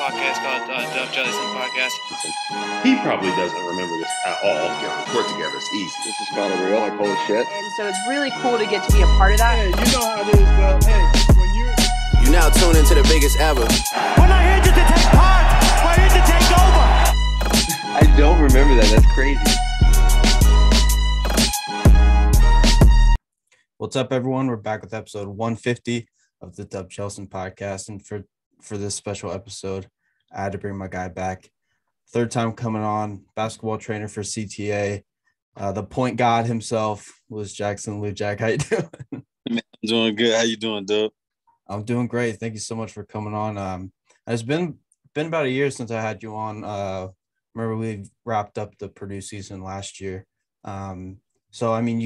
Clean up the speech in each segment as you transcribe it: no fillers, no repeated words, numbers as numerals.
podcast called Jellison Podcast. He probably doesn't remember this at all. Yeah, we work together. It's easy. This is kind of real, like holy shit. And so it's really cool to get to be a part of that. Hey, you know how it is, though. Hey, when you now tune into the biggest ever. We're not here just to take part. We're here to take over. I don't remember that. That's crazy. What's up, everyone? We're back with episode 150 of the Jellison Podcast. And for this special episode, I had to bring my guy back. Third time coming on, basketball trainer for CTA. The point god himself was Jackson Lou. Jack, how you doing? Man, I'm doing good. How you doing, Doug? I'm doing great. Thank you so much for coming on. It's been about a year since I had you on. Remember we wrapped up the Purdue season last year. So, I mean,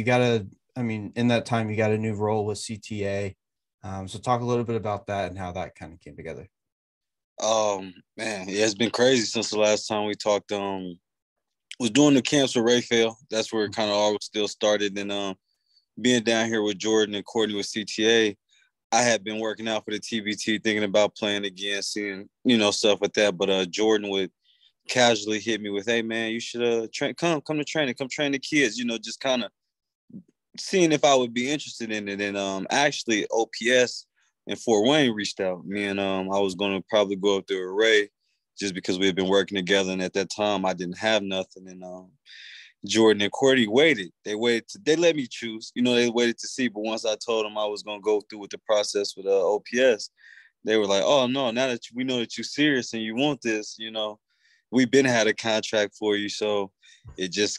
in that time, you got a new role with CTA. So talk a little bit about that and how that kind of came together. Man, yeah, it's been crazy since the last time we talked. Was doing the camps with Raphael. That's where it kind of all still started. And being down here with Jordan and Courtney with CTA, I had been working out for the TBT, thinking about playing again, seeing, stuff like that. But Jordan would casually hit me with, "Hey, man, you should come to training, come train the kids," just kind of seeing if I would be interested in it. And actually OPS and Fort Wayne reached out. Me and I was going to probably go up there with Ray just because we had been working together. And at that time I didn't have nothing. And Jordan and Courtney waited. They let me choose. They waited to see. But once I told them I was going to go through with the process with OPS, they were like, "Oh, no, now that we know that you're serious and you want this, we've been had a contract for you." So it just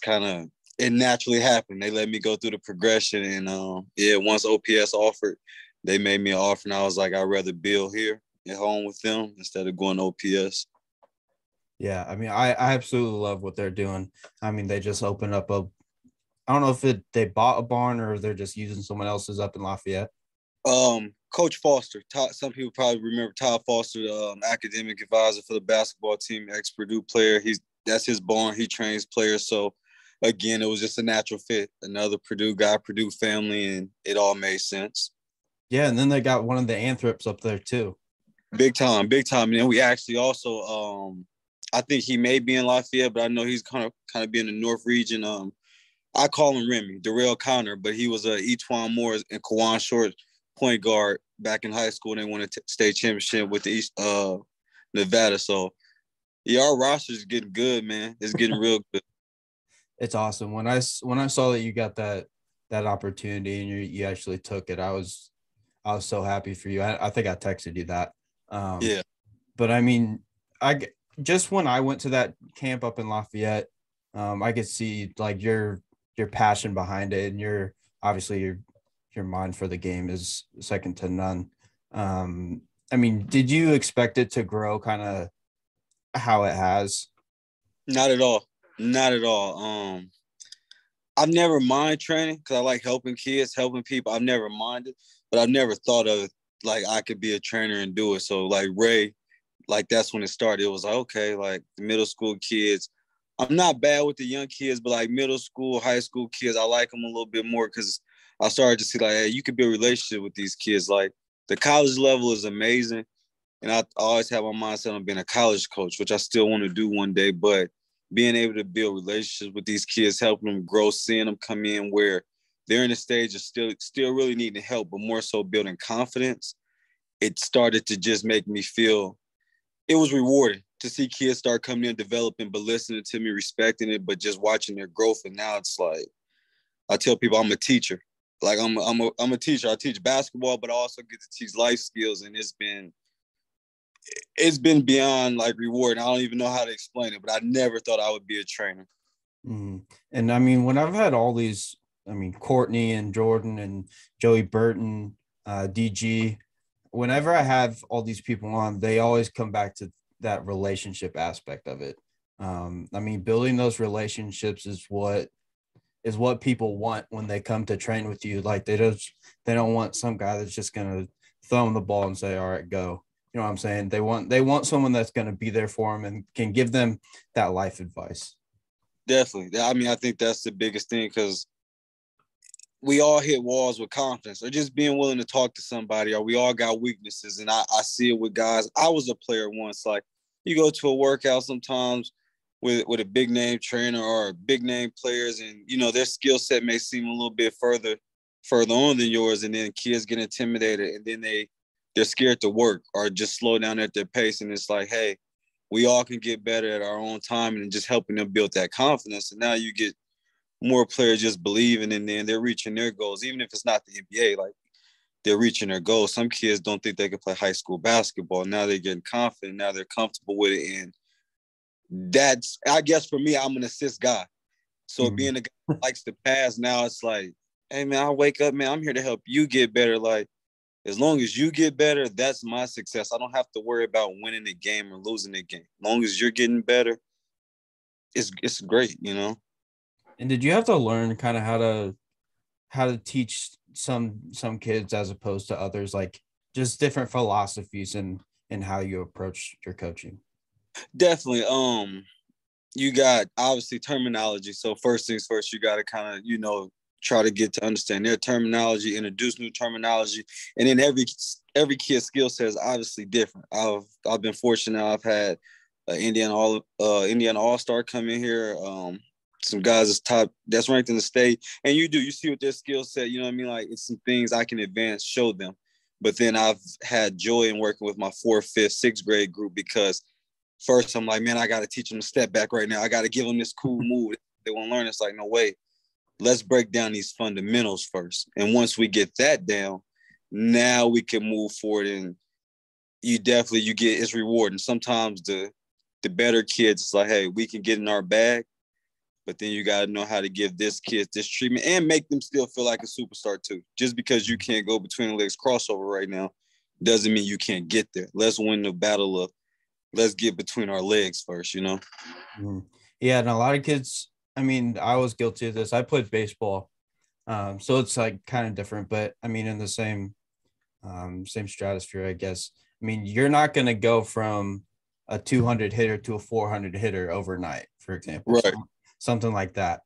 it naturally happened. They let me go through the progression. And once OPS offered, they made me an offer. And I was like, I'd rather build here at home with them instead of going to OPS. Yeah, I mean, I absolutely love what they're doing. I mean, they just opened up I don't know if they bought a barn or they're just using someone else's up in Lafayette. Coach Foster, some people probably remember Todd Foster, the academic advisor for the basketball team, ex-Purdue player. That's his barn. He trains players. So, again, it was just a natural fit. Another Purdue guy, Purdue family, and it all made sense. Yeah, and then they got one of the Anthrops up there too. Big time. And then we actually also, I think he may be in Lafayette, but I know he's kind of be in the North region. I call him Remy, Darrell Connor, but he was Etwan Moore and Kawan Short point guard back in high school, and they won a state championship with the East Nevada. So, yeah, our roster is getting good, man. It's getting real good. It's awesome. When I saw that you got that opportunity and you actually took it, I was so happy for you. I think I texted you that. Yeah. But I mean, just when I went to that camp up in Lafayette, I could see like your passion behind it, and your mind for the game is second to none. I mean, did you expect it to grow kind of how it has? Not at all. I've never mind training because I like helping kids, helping people. I've never minded, but I've never thought of it like I could be a trainer and do it. So like Ray, like that's when it started. It was like, okay, like the middle school kids. I'm not bad with the young kids, but like middle school, high school kids, I like them a little bit more because I started to see like, hey, you could build a relationship with these kids. Like the college level is amazing. And I always have my mindset on being a college coach, which I still want to do one day, but being able to build relationships with these kids, helping them grow, seeing them come in where they're in the stage of still really needing help, but more so building confidence. It started to just make me feel it was rewarding to see kids start coming in, developing, but listening to me, respecting it, but just watching their growth. And now it's like, I tell people I'm a teacher. Like I'm a teacher. I teach basketball, but I also get to teach life skills. And it's been beyond like rewarding. I don't even know how to explain it, but I never thought I would be a trainer. Mm-hmm. And I mean, when I've had all these, Courtney and Jordan and Joey Burton, DG, whenever I have all these people on, they always come back to that relationship aspect of it. Building those relationships is what people want when they come to train with you. Like they don't want some guy that's just going to throw them the ball and say, "All right, go." You know what I'm saying? They want someone that's going to be there for them and can give them that life advice. Definitely. I think that's the biggest thing because we all hit walls with confidence or just being willing to talk to somebody, or we all got weaknesses. And I see it with guys. I was a player once. Like you go to a workout sometimes with a big name trainer or big name players, and their skill set may seem a little bit further on than yours, and then kids get intimidated, and then they're scared to work or just slow down at their pace. And it's like, hey, we all can get better at our own time, and just helping them build that confidence. And now you get more players just believing, and then they're reaching their goals, even if it's not the NBA. Like, they're reaching their goals. Some kids don't think they can play high school basketball. Now they're getting confident. Now they're comfortable with it. And that's, I guess for me, I'm an assist guy. So being a guy that likes to pass, now it's like, hey, man, I wake up, man, I'm here to help you get better. Like, as long as you get better, that's my success. I don't have to worry about winning the game or losing the game. As long as you're getting better, it's great, And did you have to learn kind of how to teach some kids as opposed to others, like just different philosophies and how you approach your coaching? Definitely. You got obviously terminology. So first things first, you got to kind of, try to get to understand their terminology, introduce new terminology. And then every kid's skill set is obviously different. I've been fortunate. I've had Indiana All-Star come in here. Some guys that's ranked in the state, and you see what their skill set, you know what I mean? Like, it's some things I can advance, show them. But then I've had joy in working with my 4th, 5th, 6th grade group, because first I'm like, man, I got to teach them to step back right now. I got to give them this cool move. They want to learn. It's like, no, wait, let's break down these fundamentals first. And once we get that down, now we can move forward, and you get it's rewarding. Sometimes the better kids, it's like, hey, we can get in our bag, but then you got to know how to give this kid this treatment and make them still feel like a superstar too. Just because you can't go between the legs crossover right now doesn't mean you can't get there. Let's win the battle of, let's get between our legs first, Mm-hmm. Yeah, and a lot of kids, I mean, I was guilty of this. I played baseball, so it's like kind of different, but I mean, in the same stratosphere, I guess. I mean, you're not going to go from a 200 hitter to a 400 hitter overnight, for example. Right. Something like that.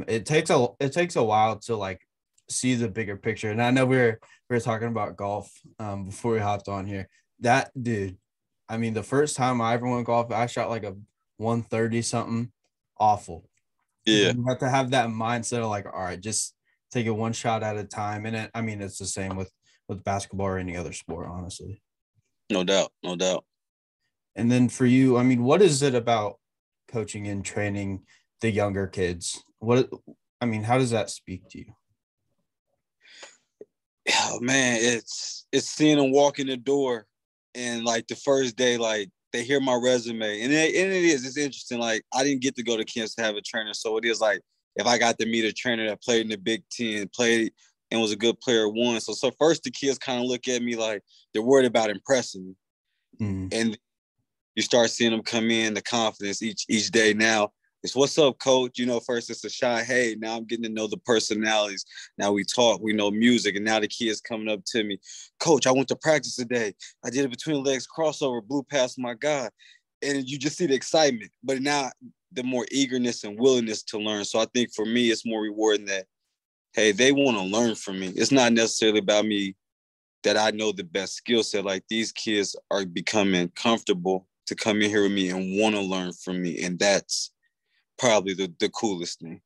It takes a while to like see the bigger picture. And I know we were talking about golf before we hopped on here. That dude, I mean, the first time I ever went golf, I shot like a 130 something. Awful. Yeah. You have to have that mindset of like, all right, just take it one shot at a time. And I mean, it's the same with basketball or any other sport, honestly. No doubt. And then for you, I mean, what is it about coaching and training the younger kids? How does that speak to you? Oh, man, it's seeing them walk in the door, and like the first day, like they hear my resume, and it's interesting. Like, I didn't get to go to camps to have a trainer, so it is like if I got to meet a trainer that played in the Big Ten, played and was a good player once. So first the kids kind of look at me like they're worried about impressing me, and you start seeing them come in, the confidence each day. Now it's, what's up, coach? First it's a shy, hey, now I'm getting to know the personalities. Now we talk, we know music, and now the kids coming up to me, coach, I went to practice today. I did it between legs crossover, blew past my guy. And you just see the excitement, but now the more eagerness and willingness to learn. So I think for me, it's more rewarding that, hey, they want to learn from me. It's not necessarily about me that I know the best skill set. Like, these kids are becoming comfortable to come in here with me and want to learn from me. And that's probably the coolest thing.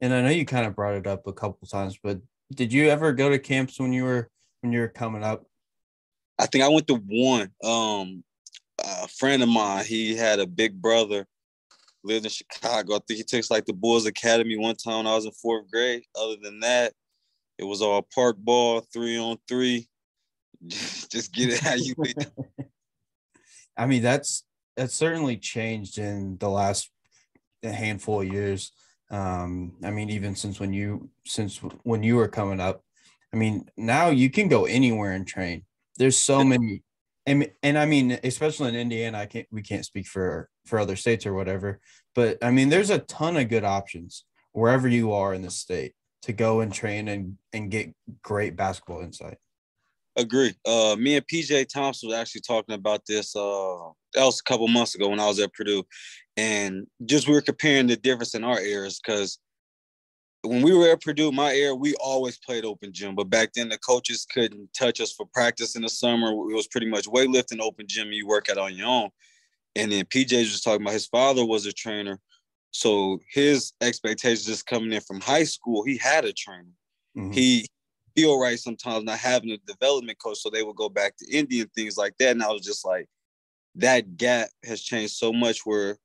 And I know you kind of brought it up a couple times, but did you ever go to camps when you were coming up? I think I went to one. A friend of mine, he had a big brother, lived in Chicago. I think he took like the Bulls Academy one time when I was in 4th grade. Other than that, it was all park ball, 3-on-3. Just get it how you live. I mean, that's certainly changed in the last handful of years. I mean, even since when you were coming up, I mean, now you can go anywhere and train. There's so many, and I mean, especially in Indiana, we can't speak for other states or whatever, but I mean, there's a ton of good options wherever you are in the state to go and train and get great basketball insight. Agree. Me and PJ Thompson was actually talking about this. That was a couple months ago when I was at Purdue, and just we were comparing the difference in our eras, because when we were at Purdue, my era, we always played open gym, but back then the coaches couldn't touch us for practice in the summer. It was pretty much weightlifting, open gym, and you work out on your own. And then PJ was just talking about his father was a trainer. So his expectations just coming in from high school, he had a trainer. Mhm. He feel right sometimes not having a development coach, so they would go back to Indy and things like that. And I was just like, that gap has changed so much where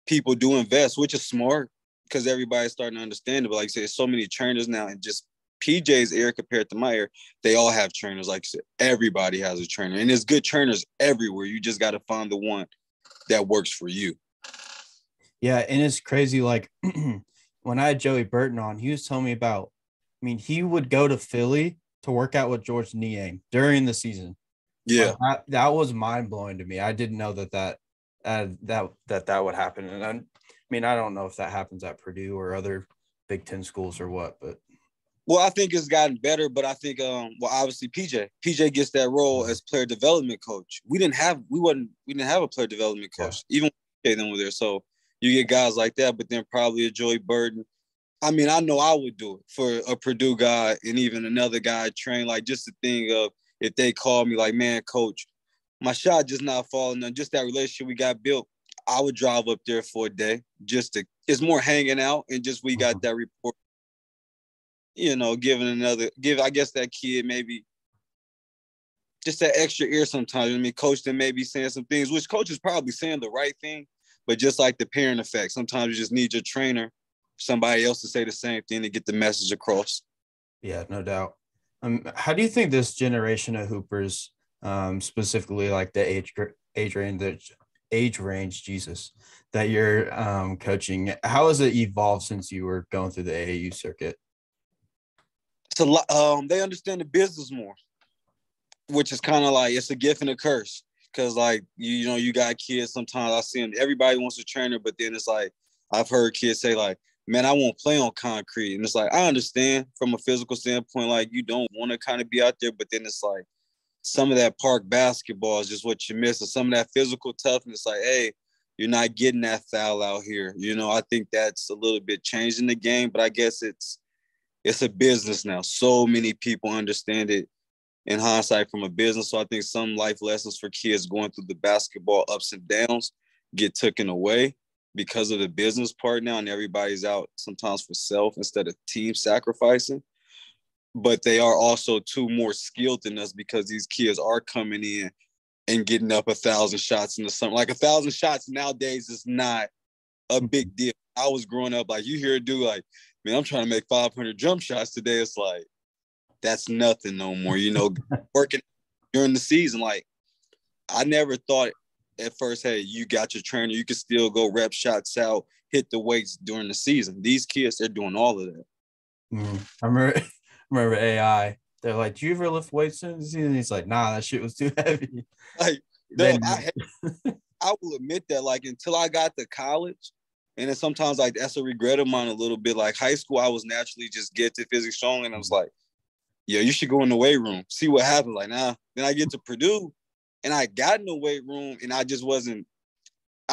people do invest, which is smart because everybody's starting to understand it. But like I said, so many trainers now, and just PJ's era compared to my era, they all have trainers. Like I said, everybody has a trainer, and there's good trainers everywhere. You just got to find the one that works for you. Yeah, and it's crazy. Like when I had Joey Burton on, he was telling me about. I mean, he would go to Philly to work out with George Niang during the season. Yeah, That was mind blowing to me. I didn't know that would happen. And I mean, I don't know if that happens at Purdue or other Big Ten schools or what, but. well, I think it's gotten better, but I think, obviously PJ gets that role as player development coach. We didn't have a player development coach, even when PJ were there. So you get guys like that, but then probably a Joey Burton. I mean, I know I would do it for a Purdue guy and even another guy trained, like just the thing of if they call me like, man, coach, my shot just not falling on, just that relationship we got built. I would drive up there for a day it's more hanging out and just we got that report, give, I guess, that kid maybe just that extra ear sometimes. I mean, coach then maybe saying some things, which coach is probably saying the right thing, but just like the parent effect, sometimes you just need your trainer, somebody else to say the same thing to get the message across. Yeah, no doubt. How do you think this generation of hoopers, specifically like the age range, Jesus, that you're coaching, how has it evolved since you were going through the AAU circuit? It's a lot. They understand the business more, which is kind of like it's a gift and a curse. Because like you got kids. Sometimes I see them. Everybody wants a trainer, but then it's like I've heard kids say like, man, I won't play on concrete. And it's like, I understand from a physical standpoint, like you don't want to kind of be out there, but then it's like some of that park basketball is just what you miss. And some of that physical toughness, like, hey, you're not getting that foul out here. I think that's a little bit changing the game, but I guess it's a business now. So many people understand it in hindsight from a business. So I think some life lessons for kids going through the basketball ups and downs get taken away because of the business part now, and everybody's out sometimes for self instead of team sacrificing. But they are also too more skilled than us because these kids are coming in and getting up 1,000 shots in the summer. Like 1,000 shots nowadays is not a big deal. I was growing up, like you hear a dude like, man, I'm trying to make 500 jump shots today. It's like, that's nothing no more, working during the season. Like I never thought at first, hey, you got your trainer, you can still go rep shots out, hit the weights during the season. These kids, they're doing all of that. I remember AI. They're like, do you ever lift weights in the season? He's like, nah, that shit was too heavy. Like, no, I will admit that, like, until I got to college, and then sometimes, like, that's a regret of mine a little bit. Like, high school, I was naturally just gifted, physically strong, and I was like, yeah, you should go in the weight room, see what happens. Like, nah. Then I get to Purdue, and I got in the weight room, and I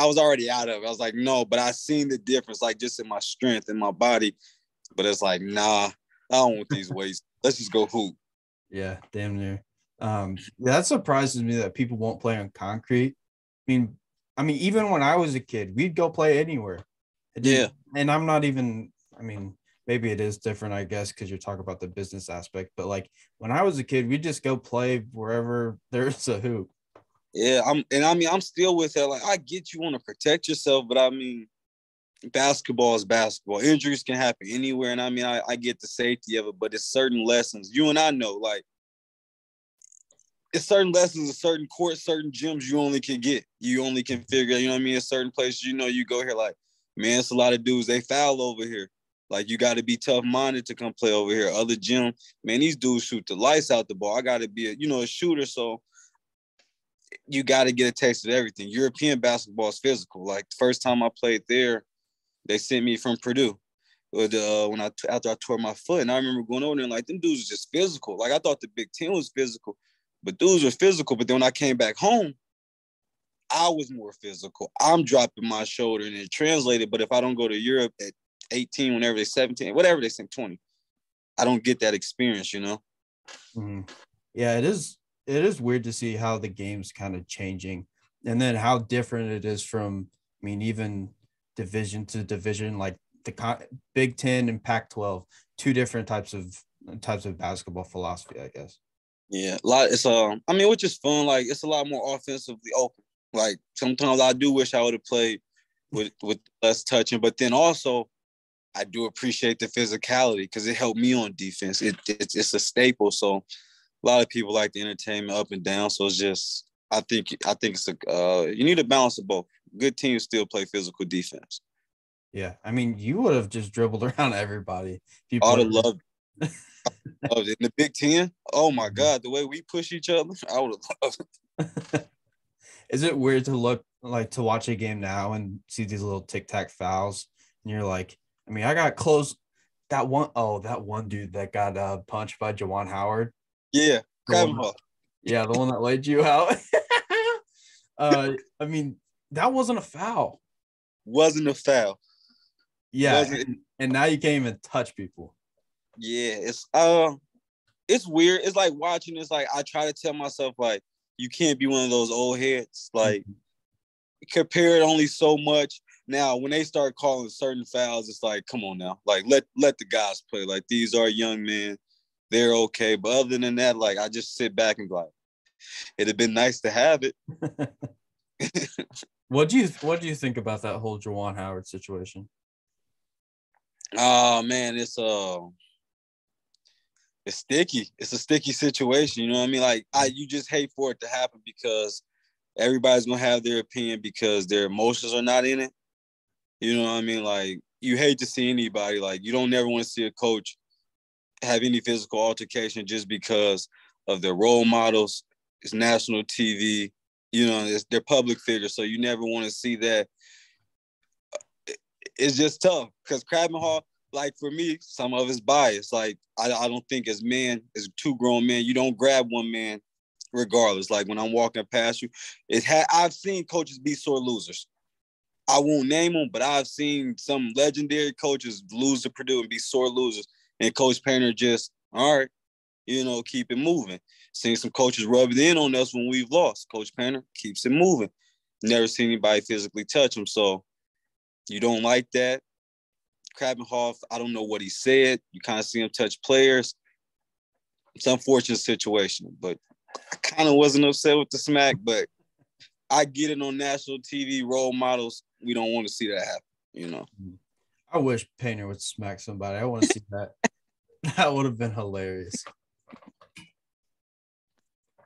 was already out of it. I was like, no, but I seen the difference, like, just in my strength and my body. But it's like, nah, I don't want these weights. Let's just go hoop. Yeah, damn near. That surprises me that people won't play on concrete. I mean, even when I was a kid, we'd go play anywhere. Yeah. And I'm not even, maybe it is different, I guess, because you're talking about the business aspect. But like when I was a kid, we'd just go play wherever there's a hoop. Yeah, I'm still with that. Like, I get you want to protect yourself, but basketball is basketball. Injuries can happen anywhere, and I get the safety of it, but it's certain lessons. You and I know, like, it's certain lessons in certain courts, certain gyms you only can get. You only can figure out, in certain places, you go here like, man, it's a lot of dudes, they foul over here. Like, you got to be tough-minded to come play over here. Other gym, man, these dudes shoot the lights out the ball. I got to be a shooter, so you got to get a taste of everything. European basketball is physical. Like, the first time I played there, they sent me from Purdue after I tore my foot. And I remember going over there and, like, them dudes are just physical. Like, I thought the Big Ten was physical, but dudes were physical. But then when I came back home, I was more physical. I'm dropping my shoulder and it translated. But if I don't go to Europe at 18, whenever they're 17, whatever they say, 20, I don't get that experience, Mm-hmm. Yeah, it is weird to see how the game's kind of changing. And then how different it is from, I mean, even division to division, like the Big Ten and Pac-12, two different types of basketball philosophy, I guess. Yeah, a lot. It's I mean, which is fun. Like, it's a lot more offensively open. Like, sometimes I do wish I would have played with less touching, but then also I do appreciate the physicality because it helped me on defense. It's a staple. So a lot of people like the entertainment up and down. So it's just I think it's you need a balance of both. Good teams still play physical defense. Yeah, I mean, you would have just dribbled around everybody. I would have loved in the Big Ten. Oh my God, the way we push each other, I would have loved it. Is it weird to watch a game now and see these little tic-tac fouls? And you're like, I mean, I got close. That one dude that got punched by Juwan Howard. Yeah, yeah, the one that laid you out. I mean, that wasn't a foul. Wasn't a foul. Yeah, and now you can't even touch people. Yeah, it's weird. It's like watching. It's like I try to tell myself, like, you can't be one of those old heads. Like, compare it only so much. Now, when they start calling certain fouls, it's like, come on now. Like, let the guys play. Like, these are young men. They're okay. But other than that, like, I just sit back and be like, it'd have been nice to have it. What do you think about that whole Juwan Howard situation? Oh man, it's sticky. It's a sticky situation. You know what I mean? Like, you just hate for it to happen because everybody's gonna have their opinion because their emotions are not in it. You know what I mean? Like, you hate to see anybody, like, you don't never want to see a coach have any physical altercation just because of their role models. It's national TV, you know, they're public figures, so you never want to see that. It's just tough because Crabman Hall, like, for me, some of it's bias. Like, I don't think as two grown men, you don't grab one man regardless. Like, when I'm walking past you, I've seen coaches be sore losers. I won't name them, but I've seen some legendary coaches lose to Purdue and be sore losers. And Coach Painter just, all right, you know, keep it moving. Seen some coaches rub it in on us when we've lost. Coach Painter keeps it moving. Never seen anybody physically touch him. So you don't like that. Krabbenhoff, I don't know what he said. You kind of see him touch players. It's an unfortunate situation, but I kind of wasn't upset with the smack, but I get it on national TV, role models. We don't want to see that happen, you know. I wish Painter would smack somebody. I want to see that. That would have been hilarious.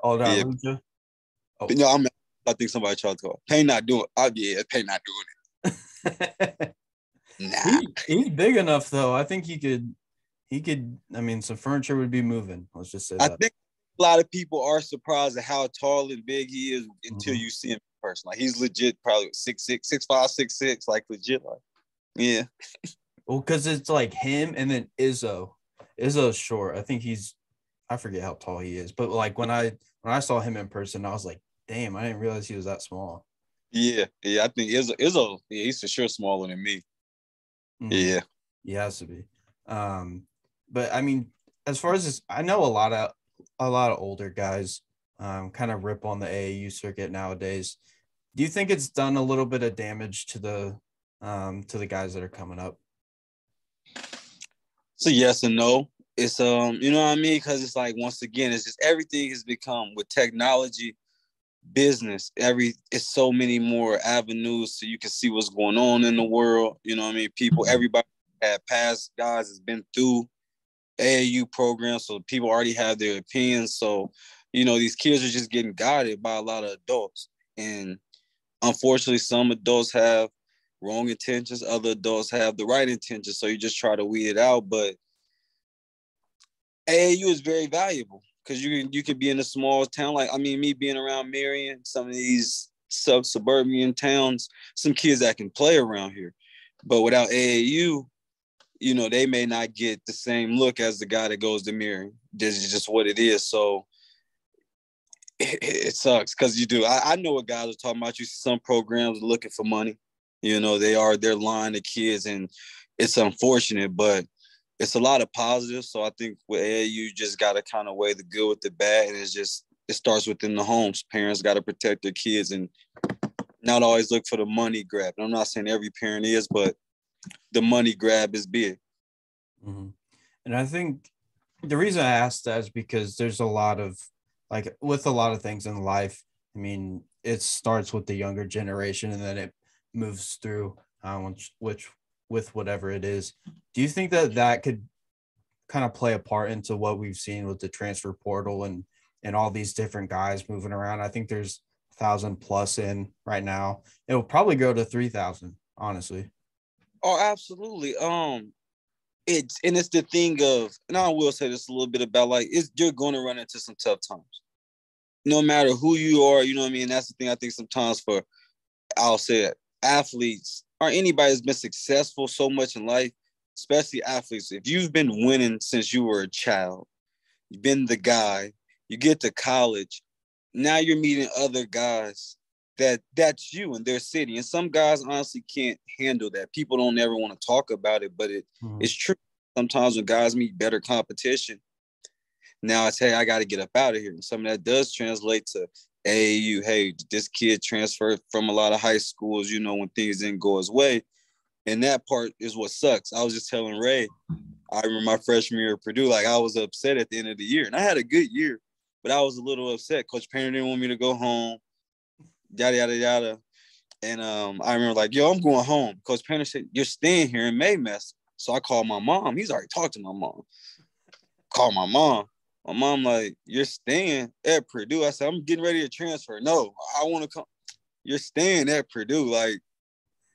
Oh, that Lucha? Oh. No, I think somebody tried to call. Payne not doing it. Payne not doing it. Nah. He's big enough, though. I think he could, I mean, some furniture would be moving. Let's just say that. I think a lot of people are surprised at how tall and big he is until you see him in person. Like, he's legit probably 6'6", 6'5", 6'6", like legit. Like, yeah. Well, because it's like him and then Izzo. Izzo's short. I think I forget how tall he is. But like when I saw him in person, I was like, damn, I didn't realize he was that small. Yeah. I think Izzo, he's for sure smaller than me. Mm-hmm. Yeah. He has to be. But I mean, as far as this, I know a lot of older guys kind of rip on the AAU circuit nowadays. Do you think it's done a little bit of damage to the guys that are coming up? So yes and no. It's you know what I mean? Because it's like, once again, it's just everything has become, with technology, business, it's so many more avenues so you can see what's going on in the world. You know what I mean? People, everybody had past guys has been through AAU programs, so people already have their opinions. So, you know, these kids are just getting guided by a lot of adults. And unfortunately, some adults have wrong intentions, other adults have the right intentions. So you just try to weed it out. But AAU is very valuable because you could be in a small town. Like, I mean, me being around Marion, some of these suburban towns, some kids that can play around here. But without AAU, you know, they may not get the same look as the guy that goes to Marion. This is just what it is. So it sucks because you do. I know what guys are talking about. You see some programs looking for money. You know, they're lying to kids, and it's unfortunate, but it's a lot of positives. So I think with AAU, you just got to kind of weigh the good with the bad, and it starts within the homes. Parents got to protect their kids and not always look for the money grab. And I'm not saying every parent is, but the money grab is big. Mm-hmm. And I think the reason I asked that is because there's a lot of, like, with a lot of things in life, I mean, it starts with the younger generation and then it moves through which with whatever it is. Do you think that could kind of play a part into what we've seen with the transfer portal and all these different guys moving around? I think there's 1,000 plus in right now. It will probably go to 3,000, honestly. Oh, absolutely. It's the thing of, and I will say this a little bit about, like, you're going to run into some tough times. No matter who you are, you know what I mean? That's the thing I think sometimes for, I'll say it, athletes or anybody that's been successful so much in life, especially athletes, if you've been winning since you were a child, you've been the guy, you get to college, now you're meeting other guys that's you in their city. And some guys honestly can't handle that. People don't ever want to talk about it, but it's true. Sometimes when guys meet better competition, now it's, hey, I got to get up out of here. And some of that does translate to AAU. Hey, this kid transferred from a lot of high schools, you know, when things didn't go his way. And that part is what sucks. I was just telling Ray, I remember my freshman year at Purdue, like, I was upset at the end of the year. And I had a good year, but I was a little upset. Coach Painter didn't want me to go home, yada, yada, yada. And I remember, like, yo, I'm going home. Coach Painter said, you're staying here in Maymess. So I called my mom. He's already talked to my mom. Called my mom. My mom, like, you're staying at Purdue. I said, I'm getting ready to transfer. No, I want to come. You're staying at Purdue. Like,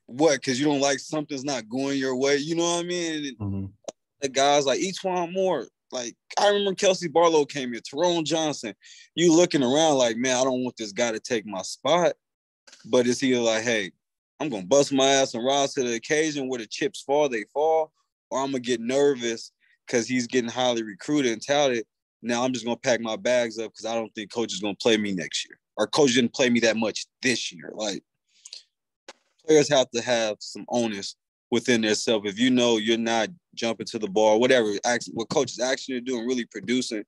what? Because you don't like something's not going your way. You know what I mean? And the guys like E'Twaun Moore. Like, I remember Kelsey Barlow came here, Tyrone Johnson. You looking around like, man, I don't want this guy to take my spot. But it's either like, hey, I'm going to bust my ass and rise to the occasion where the chips fall, they fall, or I'm going to get nervous because he's getting highly recruited and touted. Now I'm just going to pack my bags up because I don't think coach is going to play me next year. Or coach didn't play me that much this year. Like, players have to have some onus within themselves. If you know you're not jumping to the ball, whatever, what coach is asking you to do and really producing,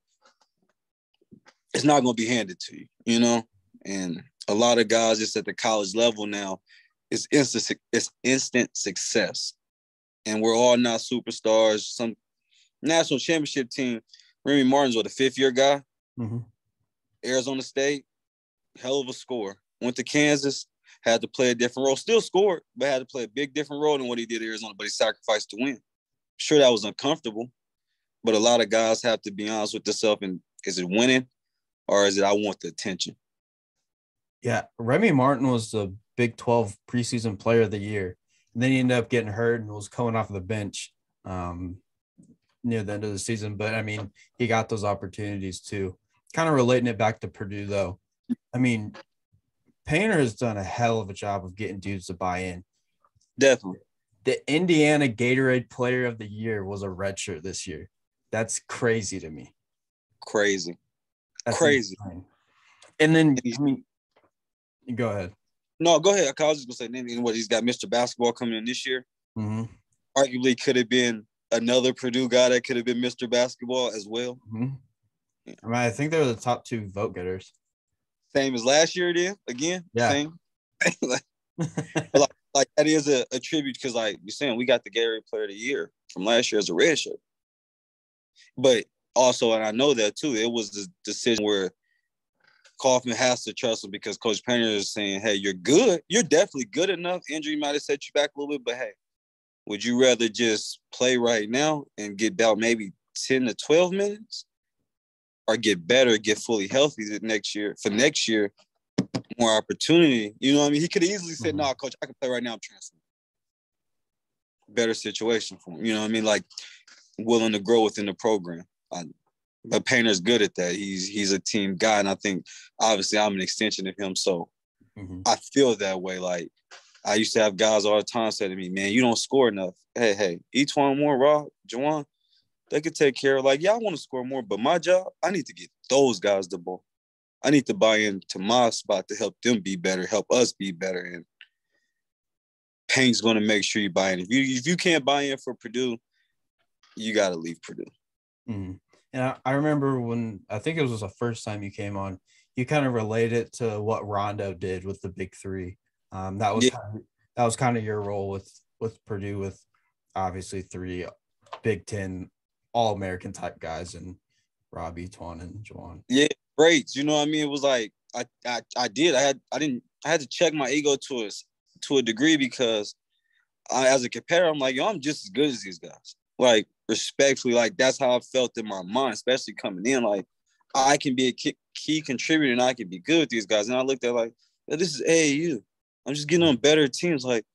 it's not going to be handed to you, you know? And a lot of guys just at the college level now, it's instant success. And we're all not superstars. Some national championship team, Remy Martin's the fifth-year guy. Arizona State, hell of a score. Went to Kansas, had to play a different role. Still scored, but had to play a big different role than what he did at Arizona, but he sacrificed to win. Sure, that was uncomfortable, but a lot of guys have to be honest with themselves, and is it winning or is it I want the attention? Yeah, Remy Martin was the Big 12 preseason player of the year. And then he ended up getting hurt and was coming off the bench near the end of the season. But, I mean, he got those opportunities too. Kind of relating it back to Purdue, though. I mean, Painter has done a hell of a job of getting dudes to buy in. Definitely. The Indiana Gatorade Player of the Year was a redshirt this year. That's crazy to me. Crazy. That's crazy. Insane. And then, I mean, go ahead. No, go ahead. I was just going to say, what, he's got Mr. Basketball coming in this year. Arguably could have been another Purdue guy that could have been Mr. Basketball as well. I mean, I think they're the top two vote getters. Same as last year, then again. Yeah. Same. like that is a tribute because, like you're saying, we got the Gatorade Player of the Year from last year as a red shirt. But also, and I know that too, it was the decision where Kaufman has to trust him because Coach Painter is saying, hey, you're good. You're definitely good enough. Injury might have set you back a little bit, but hey, would you rather just play right now and get about maybe 10 to 12 minutes or get better, get fully healthy next year? For next year, more opportunity. You know what I mean? He could have easily said, no, coach, I can play right now. I'm transferring. Better situation for him. You know what I mean? Like, willing to grow within the program. But Painter's good at that. He's a team guy, and I think, obviously, I'm an extension of him. So I feel that way. Like, I used to have guys all the time say to me, man, you don't score enough. Hey, E'Twaun Moore, Rob, Juwan, they could take care of, like, yeah, I want to score more, but my job, I need to get those guys the ball. I need to buy into my spot to help them be better, help us be better. And Payne's going to make sure you buy in. If you can't buy in for Purdue, you got to leave Purdue. And I remember when, I think it was the first time you came on, you kind of related to what Rondo did with the big three. That was kind of your role with Purdue, with obviously 3 Big Ten All-American type guys and Robbie, Twan, and Juwan. Yeah, great. You know what I mean? It was like I had to check my ego to a degree, because as a competitor, I'm like, yo, I'm just as good as these guys. Like, respectfully, like, that's how I felt in my mind, especially coming in. Like, I can be a key contributor and I can be good with these guys. And I looked at like, yo, this is AAU. I'm just getting on better teams. Like,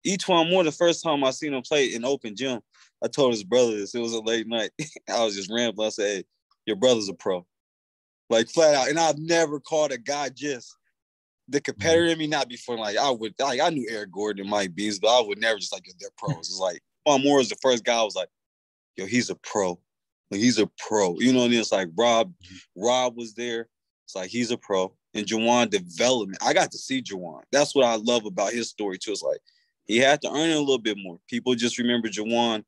each one more, the first time I seen him play in open gym, I told his brother this. It was a late night. I was just rambling. I said, hey, your brother's a pro. Like, flat out. And I've never called a guy just the competitor in me, not before. Like, I knew Eric Gordon and Mike Bees, but I would never just like, yo, they're pros. It's like, Juan Moore was the first guy I was like, yo, he's a pro. Like, he's a pro. You know what I mean? It's like Rob was there. It's like, he's a pro. And Juwan development. I got to see Juwan. That's what I love about his story, too. It's like, he had to earn it a little bit more. People just remember Juwan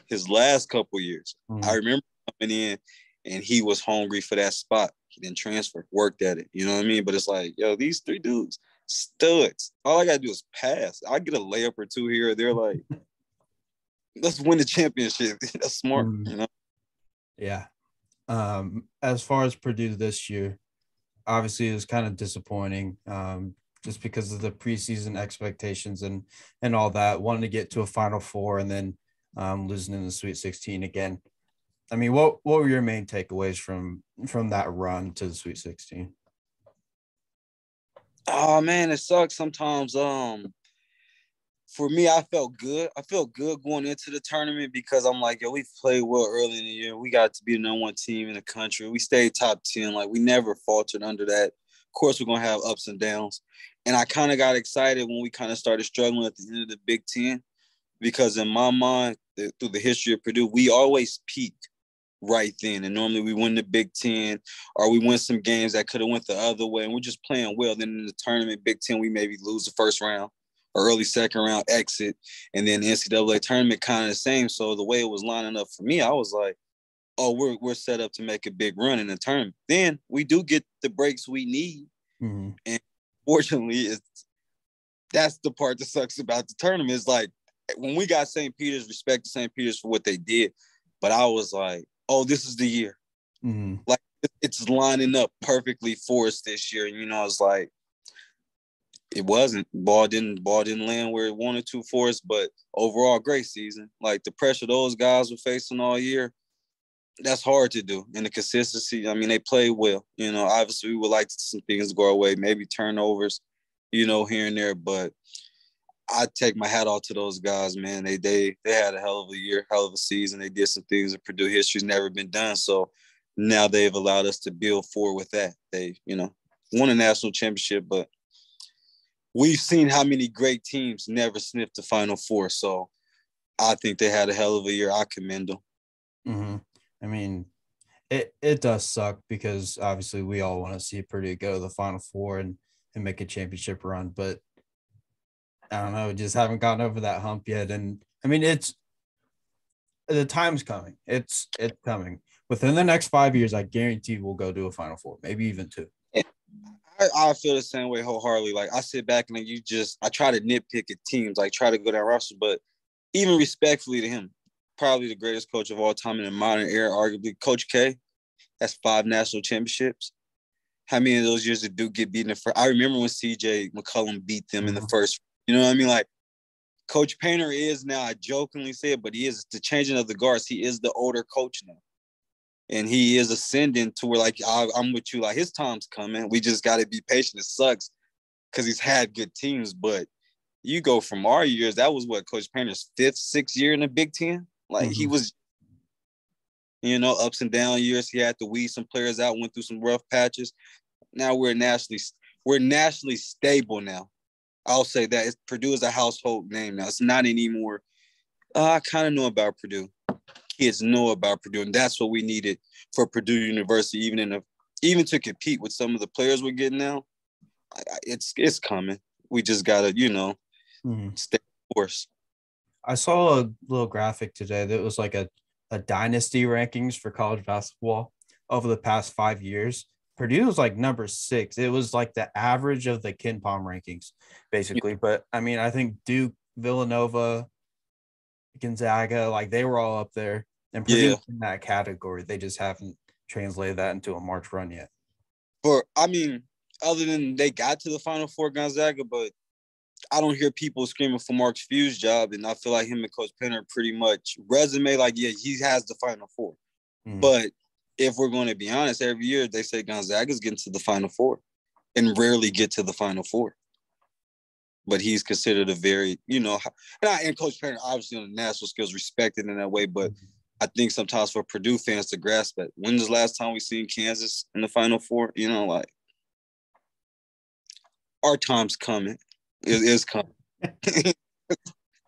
his last couple years. I remember coming in, and he was hungry for that spot. He didn't transfer, worked at it. You know what I mean? But it's like, yo, these 3 dudes, studs. All I got to do is pass. I get a layup or 2 here or there, like, let's win the championship. That's smart, you know? Yeah. As far as Purdue this year, obviously it was kind of disappointing, just because of the preseason expectations and all that. Wanting to get to a Final Four and then losing in the Sweet 16 again. I mean, what were your main takeaways from that run to the Sweet 16? Oh, man, it sucks sometimes. For me, I felt good. I felt good going into the tournament, because I'm like, yo, we played well early in the year. We got to be the #1 team in the country. We stayed top 10. Like, we never faltered under that. Of course, we're going to have ups and downs. And I kind of got excited when we kind of started struggling at the end of the Big Ten, because in my mind, through the history of Purdue, we always peaked right then. And normally we win the Big Ten, or we win some games that could have went the other way, and we're just playing well. Then in the tournament, Big Ten, we maybe lose the first round or early second round exit, and then the NCAA tournament kind of the same. So the way it was lining up for me, I was like, oh, we're set up to make a big run in the tournament. Then we do get the breaks we need. And fortunately, that's the part that sucks about the tournament. Is like, when we got St. Peter's, respect to St. Peter's for what they did, but I was like, oh, this is the year. Like, it's lining up perfectly for us this year. And, you know, it's like, it wasn't. Ball didn't land where it wanted to for us, but overall, great season. Like, the pressure those guys were facing all year, that's hard to do. And the consistency, I mean, they played well. You know, obviously we would like to see some things go our way, maybe turnovers, you know, here and there. But I take my hat off to those guys, man. They had a hell of a year, hell of a season. They did some things that Purdue history's never been done. So now they've allowed us to build forward with that. They, you know, won a national championship, but we've seen how many great teams never sniffed the Final Four. So I think they had a hell of a year. I commend them. I mean, it does suck, because obviously we all want to see Purdue go to the Final Four and make a championship run, but I don't know, just haven't gotten over that hump yet. And I mean, the time's coming. It's coming. Within the next 5 years, I guarantee we'll go to a Final Four, maybe even 2. I feel the same way wholeheartedly. Like, I sit back and I try to nitpick at teams, like try to go down roster, but even respectfully to him, probably the greatest coach of all time in the modern era, arguably, Coach K, has 5 national championships. How many of those years did Duke get beaten in the first? I remember when C.J. McCollum beat them in the first. You know what I mean? Like, Coach Painter is now, I jokingly say it, but he is the changing of the guards. He is the older coach now. And he is ascending to where, like, I'm with you. Like, his time's coming. We just got to be patient. It sucks because he's had good teams. But you go from our years, that was what, Coach Painter's 5th, 6th year in the Big Ten? Like, he was, you know, ups and down years. He had to weed some players out, went through some rough patches. Now we're nationally stable now. I'll say that. Purdue is a household name now. It's not anymore. I kind of know about Purdue. Kids know about Purdue, and that's what we needed for Purdue University, even to compete with some of the players we're getting now. It's coming. We just gotta, you know, stay the course. I saw a little graphic today that was like a dynasty rankings for college basketball over the past 5 years. Purdue was like number 6. It was like the average of the Ken Palm rankings, basically. But I mean, I think Duke, Villanova, Gonzaga, like they were all up there, and Purdue's in that category. They just haven't translated that into a March run yet. Other than they got to the Final Four, Gonzaga, but I don't hear people screaming for Mark Few's job, and I feel like him and Coach Penner pretty much resume like, yeah, he has the Final Four. But if we're going to be honest, every year they say Gonzaga's getting to the Final Four and rarely get to the Final Four. But he's considered a very, and Coach Penner, obviously on the national scale, is respected in that way, but I think sometimes for Purdue fans to grasp that, when's the last time we seen Kansas in the Final Four? Our time's coming. It is coming.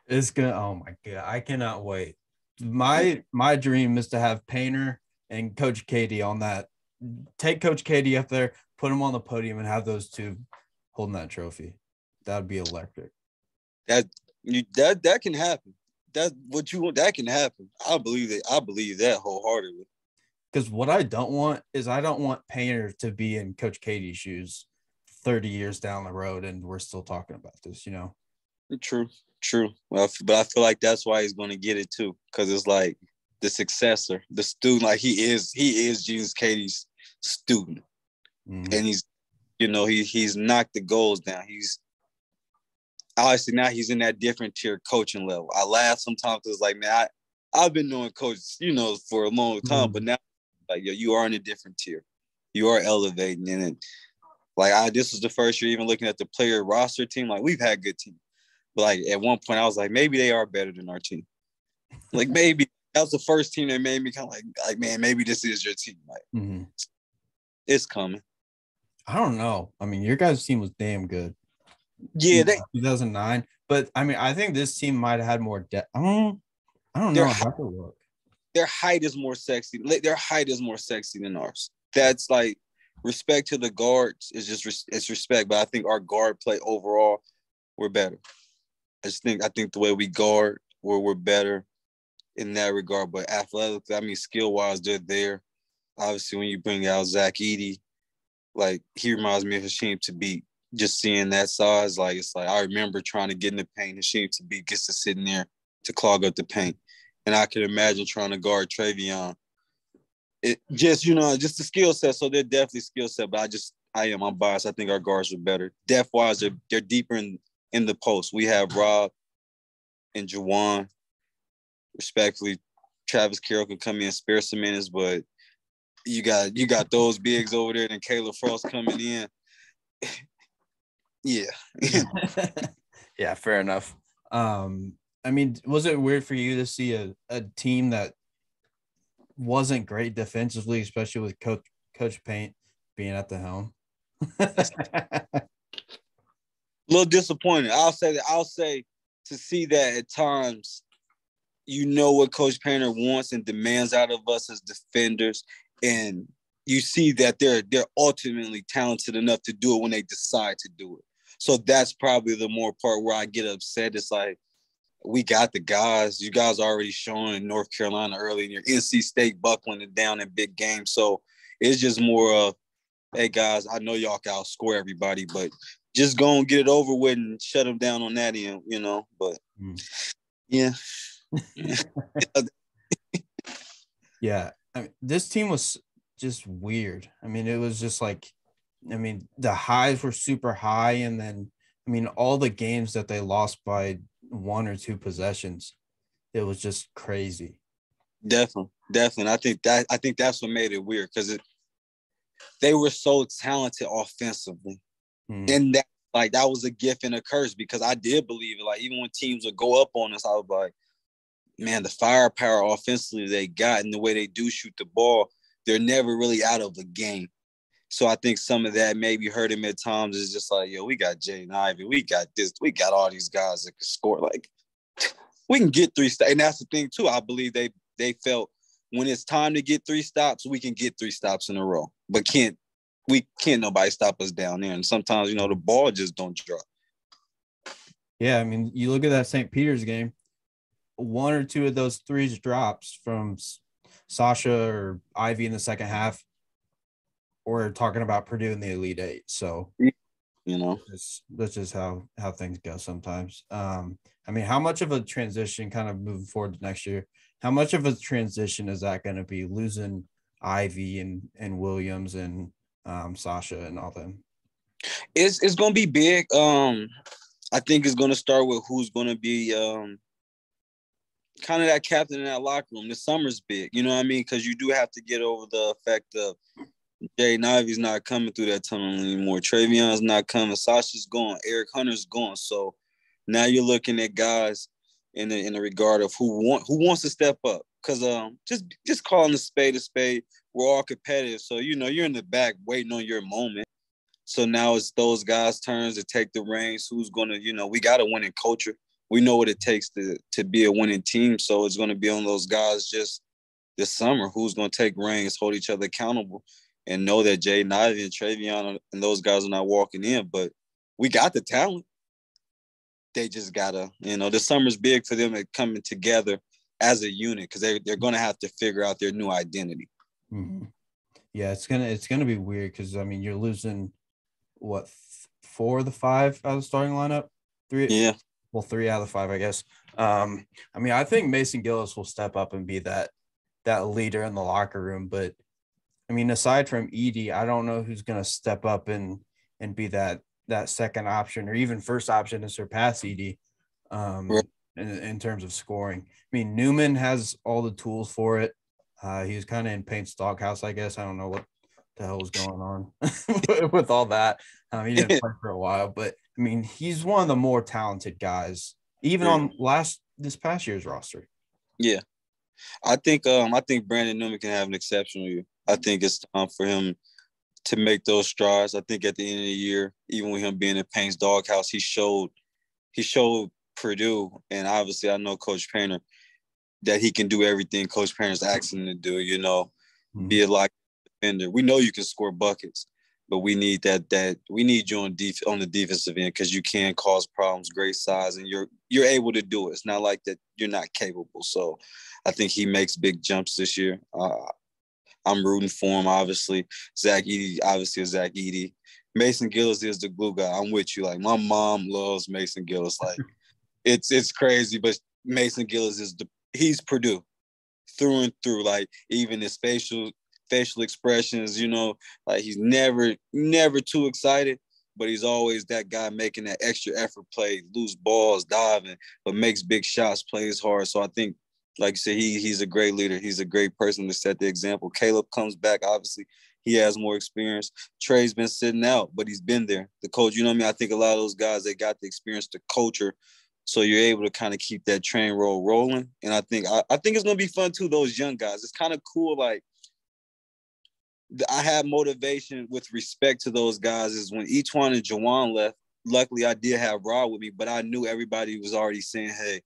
It's good. Oh my God. I cannot wait. My dream is to have Painter and Coach Katie on that. Take Coach Katie up there, put him on the podium, and have those two holding that trophy. That would be electric. That can happen. That's what you want. That can happen. I believe that. I believe that wholeheartedly. Because what I don't want is I don't want Painter to be in Coach Katie's shoes 30 years down the road, and we're still talking about this, True. Well, but I feel like that's why he's going to get it too, because it's like the successor, the student. Like he is Jesus Katie's student, and he's knocked the goals down. He's obviously now he's in that different tier coaching level. I laugh sometimes because like, man, I've been knowing Coach, for a long time, but now like you are in a different tier. You are elevating in it. Like this was the first year even looking at the player roster team. Like we've had good teams, but like at one point I was like, maybe they are better than our team. Like maybe that was the first team that made me kind of like man, maybe this is your team. Like it's coming. I don't know. I mean, your guys' team was damn good. Yeah, 2009. But I mean, I think this team might have had more depth. I don't know how to look. Their height is more sexy. Their height is more sexy than ours. That's like respect to the guards is just it's respect. But I think our guard play overall, we're better. I think the way we guard, we're better in that regard. But athletically, skill-wise, they're there. Obviously, when you bring out Zach Edey, like he reminds me of Hasheem Thabit. Just seeing that size, like it's like I remember trying to get in the paint. Hasheem Thabit gets to sit in there to clog up the paint, and I could imagine trying to guard Travion. It just just the skill set. So they're definitely skill set, but I'm biased. I think our guards are better. Depth wise, they're deeper in the post. We have Rob and Jawan. Respectfully, Travis Carroll can come in and spare some minutes, but you got those bigs over there, and Caleb Frost coming in. Yeah. Yeah, fair enough. Was it weird for you to see a team that wasn't great defensively, especially with Coach Paint being at the helm? A little disappointed. I'll say to see that at times, what Coach Painter wants and demands out of us as defenders, and you see that they're ultimately talented enough to do it when they decide to do it. So that's probably the more part where I get upset. It's like, we got the guys. You guys already shown in North Carolina early in your NC State buckling it down in big games. So it's just more of, hey, guys, I know y'all can outscore everybody, but just go and get it over with and shut them down on that end, But, yeah. Yeah. This team was just weird. It was just like, the highs were super high, and then, all the games that they lost by 1 or 2 possessions, it was just crazy. Definitely. I think that's what made it weird, because they were so talented offensively, and that was a gift and a curse, because I did believe it. Like even when teams would go up on us, I was like, man, the firepower offensively they got and the way they do shoot the ball, they're never really out of the game. So I think some of that maybe hurt him at times. Is just like, we got Jaden Ivey. We got this. We got all these guys that can score. Like, we can get 3 stops. And that's the thing, too. I believe they felt when it's time to get 3 stops, we can get 3 stops in a row. But can't nobody stop us down there. And sometimes, the ball just don't drop. Yeah, you look at that St. Peter's game, 1 or 2 of those 3s drops from Sasha or Ivy in the second half. we're talking about Purdue in the Elite Eight. So, you know, that's just how things go sometimes. I mean, how much of a transition kind of moving forward to next year? How much of a transition is that going to be losing Ivy and Williams and Sasha and all them? It's going to be big. I think it's going to start with who's going to be kind of that captain in that locker room. The summer's big, you know what I mean? Because you do have to get over the effect of Jaden Ivey's not coming through that tunnel anymore. Travion's not coming. Sasha's gone. Eric Hunter's gone. So now you're looking at guys in the regard of who wants to step up. Because just calling a spade, we're all competitive. So, you know, you're in the back waiting on your moment. So now it's those guys' turns to take the reins. Who's going to, you know, we got a winning culture. We know what it takes to be a winning team. So it's going to be on those guys just this summer who's going to take reins, hold each other accountable, and know that Jaden Ivey and Travion and those guys are not walking in. But we got the talent. They just got to, you know, the summer's big for them at coming together as a unit because they're going to have to figure out their new identity. Mm-hmm. Yeah, it's gonna be weird because, I mean, you're losing, what, 4 of the 5 out of the starting lineup? 3? Yeah. Well, 3 out of the 5, I guess. I mean, I think Mason Gillis will step up and be that leader in the locker room. But, I mean, aside from Edie, I don't know who's going to step up and be that second option or even first option to surpass Edie in terms of scoring. I mean, Newman has all the tools for it. He was kind of in Paint's doghouse, I guess. I don't know what the hell was going on with all that. He didn't play for a while, but I mean, he's one of the more talented guys, even on this past year's roster. Yeah, I think Brandon Newman can have an exceptional year. I think it's time for him to make those strides. I think at the end of the year, even with him being in Payne's doghouse, he showed Purdue, and obviously I know Coach Painter, that he can do everything Coach Painter's asking him to do. You know, be a like defender. We know you can score buckets, but we need that we need you on the defensive end because you can cause problems, great size, and you're able to do it. It's not like that you're not capable. So I think he makes big jumps this year. I'm rooting for him, obviously. Zach Edey, obviously, is Zach Edey. Mason Gillis is the glue guy. I'm with you. Like, my mom loves Mason Gillis. Like, it's crazy, but Mason Gillis he's Purdue through and through. Like, even his facial expressions, you know, like he's never too excited, but he's always that guy making that extra effort play, loose balls, diving, but makes big shots, plays hard. So I think, like you said, he's a great leader. He's a great person to set the example. Caleb comes back, obviously. He has more experience. Trey's been sitting out, but he's been there. The coach, you know what I mean? I think a lot of those guys, they got the experience, the culture, so you're able to kind of keep that train rolling. And I think it's going to be fun, too, those young guys. It's kind of cool, like, I have motivation with respect to those guys is when E'Twaun and Jawan left, luckily I did have Rod with me, but I knew everybody was already saying, hey,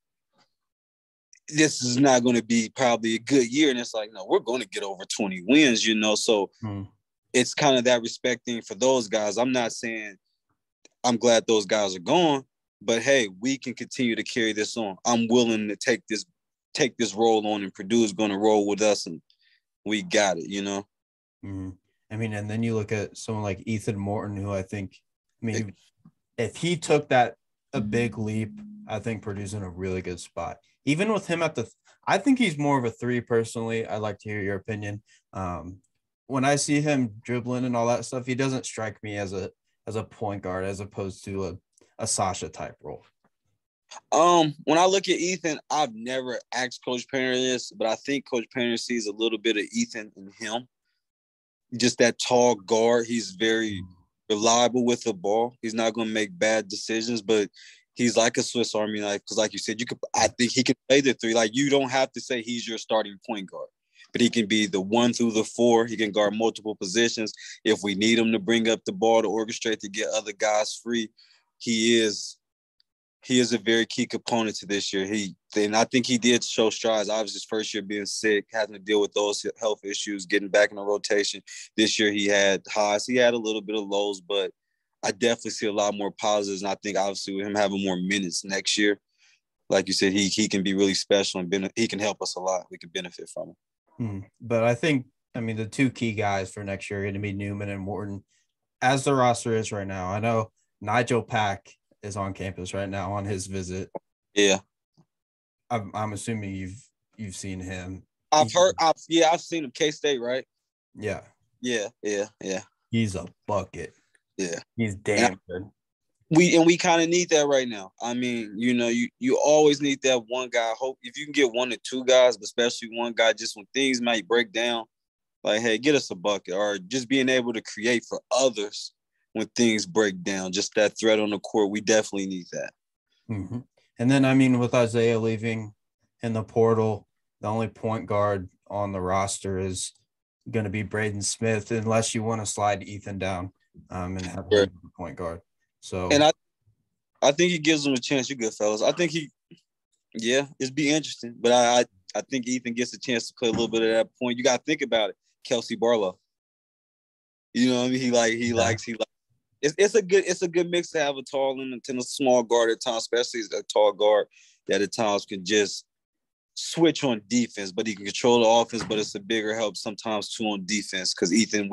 this is not going to be probably a good year. And it's like, no, we're going to get over 20 wins, you know? So it's kind of that respect thing for those guys. I'm not saying I'm glad those guys are gone, but hey, we can continue to carry this on. I'm willing to take this role on, and Purdue is going to roll with us, and we got it, you know? Mm-hmm. I mean, and then you look at someone like Ethan Morton, who I mean, if he took a big leap, I think Purdue's in a really good spot. Even with him I think he's more of a 3 personally. I'd like to hear your opinion. When I see him dribbling and all that stuff, he doesn't strike me as a point guard as opposed to a Sasha type role. When I look at Ethan, I've never asked Coach Painter this, but I think Coach Painter sees a little bit of Ethan in him. Just that tall guard. He's very reliable with the ball. He's not going to make bad decisions, but he's like a Swiss Army knife because, like you said, I think he can play the 3. Like, you don't have to say he's your starting point guard, but he can be the 1 through the 4. He can guard multiple positions. If we need him to bring up the ball to orchestrate to get other guys free, he is a very key component to this year. And I think he did show strides. Obviously, his first year being sick, having to deal with those health issues, getting back in the rotation. This year he had highs. He had a little bit of lows, but I definitely see a lot more positives. And I think, obviously, with him having more minutes next year, like you said, he can be really special and he can help us a lot. We can benefit from him. But I think I mean, the two key guys for next year are going to be Newman and Morton, as the roster is right now. I know Nigel Pack is on campus right now on his visit. Yeah. I'm assuming you've seen him. I've seen him. K-State, right? Yeah. Yeah. He's a bucket. Yeah. He's damn good. We kind of need that right now. I mean, you always need that one guy. Hope if you can get one or two guys, but especially one guy, just when things might break down, like, hey, get us a bucket, or just being able to create for others when things break down. Just that threat on the court, we definitely need that. Mm-hmm. And then, I mean, with Isaiah leaving in the portal, the only point guard on the roster is going to be Braden Smith, unless you want to slide Ethan down and have him as a point guard. So, and I think he gives them a chance. You good fellas. I think it'd be interesting. But I think Ethan gets a chance to play a little bit of that point. You got to think about it. Kelsey Barlow. You know what I mean? He likes. It's a good mix to have a tall and a small guard at times, especially a tall guard that at times can just switch on defense, but he can control the offense. But it's a bigger help sometimes too on defense because Ethan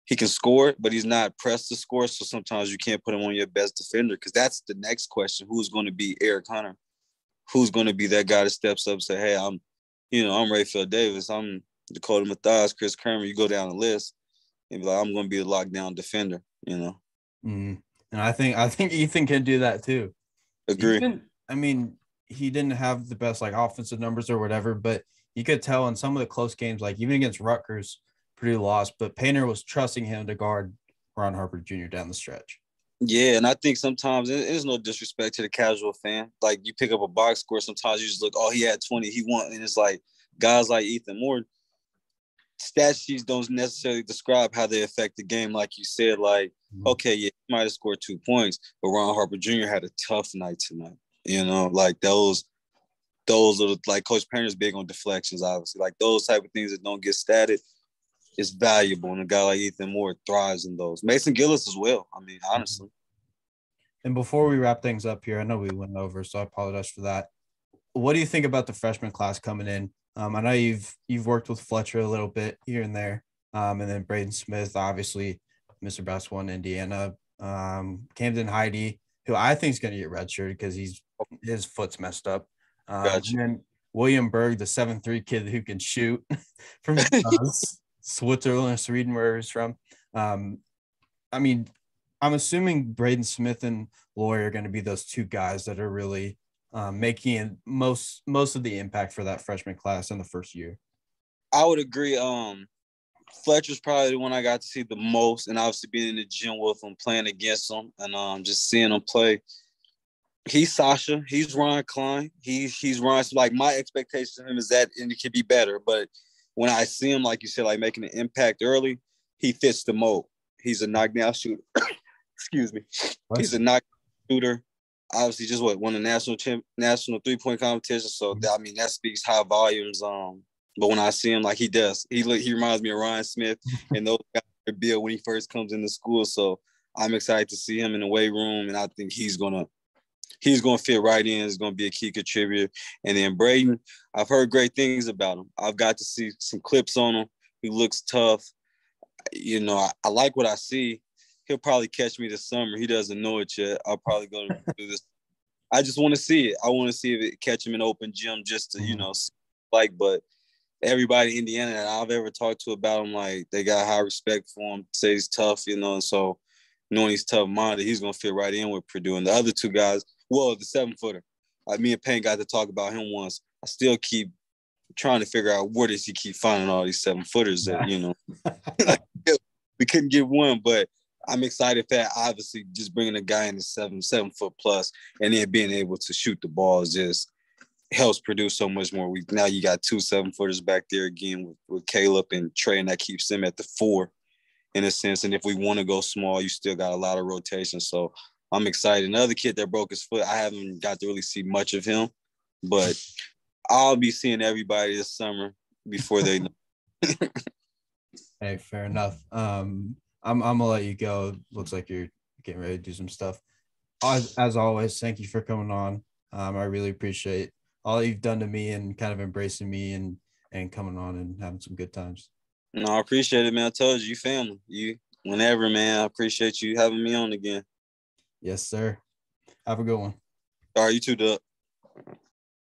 he can score, but he's not pressed to score. So sometimes you can't put him on your best defender because that's the next question. Who's going to be Eric Hunter? Who's going to be that guy that steps up and say, hey, I'm Rayfield Davis. I'm Dakota Mathias, Chris Kramer. You go down the list and be like, I'm going to be a lockdown defender, And I think Ethan can do that too. Agree. He didn't have the best offensive numbers or whatever, but you could tell in some of the close games, even against Rutgers, Purdue lost, but Painter was trusting him to guard Ron Harper Jr. down the stretch. Yeah, and I think sometimes there's no disrespect to the casual fan. Like, you pick up a box score, sometimes you just look, oh, he had 20, he won. And it's like guys like Ethan Moore, stat sheets don't necessarily describe how they affect the game. Like you said, okay, yeah, he might have scored 2 points, but Ron Harper Jr. had a tough night tonight. Those are Coach Painter's big on deflections, obviously. Those type of things that don't get statted is valuable, and a guy like Ethan Moore thrives in those. Mason Gillis as well, honestly. And before we wrap things up here, I know we went over, so I apologize for that. What do you think about the freshman class coming in? I know you've worked with Fletcher a little bit here and there, and then Braden Smith, obviously, Mr. Basketball in Indiana. Camden Heide, who I think is going to get redshirted because his foot's messed up. Gotcha. And then William Berg, the 7'3" kid who can shoot from Switzerland, Sweden, where he's from. I'm assuming Braden Smith and Loy are going to be those two guys that are really making most of the impact for that freshman class in the first year. I would agree. Fletcher's probably the one I got to see the most, and obviously being in the gym with him, playing against him, and just seeing him play. He's Sasha. He's Ron Klein. He's Ron. My expectation of him is that, and it could be better. But when I see him, like you said, making an impact early, he fits the mold. He's a knockdown shooter. Excuse me. What? He's a knockdown shooter. Obviously, just won a national 3-point competition. So that speaks high volumes. But when I see him, he does, he reminds me of Ryan Smith and those guys built when he first comes into school. So I'm excited to see him in the weight room, and I think he's gonna fit right in. He's gonna be a key contributor. And then Braden, I've heard great things about him. I've got to see some clips on him. He looks tough. I like what I see. He'll probably catch me this summer. He doesn't know it yet. I'll probably go do this. I just want to see it. I want to see if it catch him in open gym just to, but everybody in Indiana that I've ever talked to about him, they got high respect for him, say he's tough, and so knowing he's tough-minded, he's going to fit right in with Purdue. And the other two guys, the 7-footer, me and Payne got to talk about him once. I still keep trying to figure out where does he keep finding all these 7-footers that, we couldn't get one, but I'm excited for that. Obviously, just bringing a guy in the 7 foot plus and then being able to shoot the ball is just helps produce so much more. Now you got 2 7-footers back there again with Caleb and Trey, and that keeps them at the 4 in a sense. And if we want to go small, you still got a lot of rotation. So I'm excited. Another kid that broke his foot, I haven't got to really see much of him, but I'll be seeing everybody this summer before they know. Hey, fair enough. I'm gonna let you go. Looks like you're getting ready to do some stuff. As always, thank you for coming on. I really appreciate all you've done to me and kind of embracing me and and coming on and having some good times. No, I appreciate it, man. I told you, family. You whenever, man. I appreciate you having me on again. Yes, sir. Have a good one. All right, you too, Doug.